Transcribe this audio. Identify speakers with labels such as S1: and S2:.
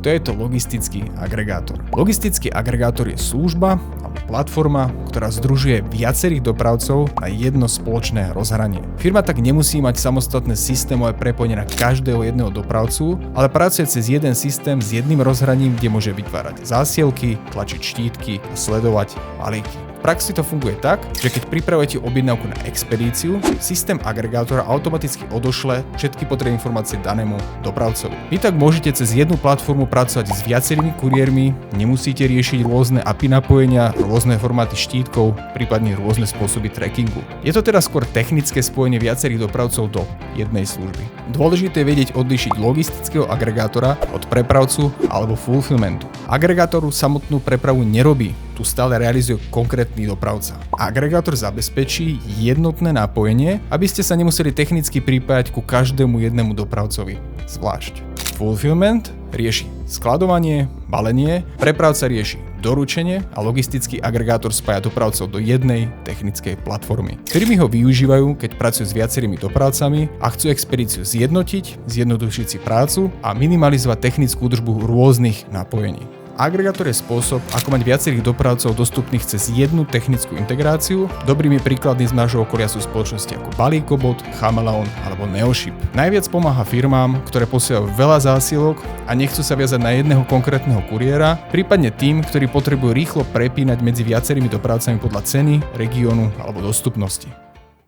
S1: to je to logistický agregátor. Logistický agregátor je služba alebo platforma, ktorá združuje viacerých dopravcov na jedno spoločné rozhranie. Firma tak nemusí mať samostatné systémové prepojenie na každého jedného dopravcu, ale pracuje cez jeden systém s jedným rozhraním, kde môže vytvárať zásielky, tlačiť štítky a sledovať balíky. V praxi to funguje tak, že keď pripravujete objednávku na expedíciu, systém agregátora automaticky odošle všetky potrebné informácie danému dopravcovi. Vy tak môžete cez jednu platformu pracovať s viacerými kuriérmi, nemusíte riešiť rôzne API napojenia, rôzne formáty štítkov, prípadne rôzne spôsoby trackingu. Je to teda skôr technické spojenie viacerých dopravcov do jednej služby. Dôležité je vedieť odlíšiť logistického agregátora od prepravcu alebo fulfillmentu. Agregátoru samotnú prepravu nerobí, tu stále realizuje konkrétny dopravca. Agregátor zabezpečí jednotné napojenie, aby ste sa nemuseli technicky pripájať ku každému jednému dopravcovi zvlášť. Fulfillment rieši skladovanie, balenie, prepravca rieši doručenie a logistický agregátor spája dopravcov do jednej technickej platformy. Firmy ho využívajú, keď pracujú s viacerými dopravcami a chcú expedíciu zjednotiť, zjednodušiť si prácu a minimalizovať technickú údržbu rôznych napojení. Agregátor je spôsob, ako mať viacerých dopravcov dostupných cez jednu technickú integráciu. Dobrými príkladmi z nášho okolia sú spoločnosti ako Balíkobot, Chameleon alebo Neoship. Najviac pomáha firmám, ktoré posielajú veľa zásielok a nechcú sa viazať na jedného konkrétneho kuriéra, prípadne tým, ktorí potrebujú rýchlo prepínať medzi viacerými dopravcami podľa ceny, regiónu alebo dostupnosti.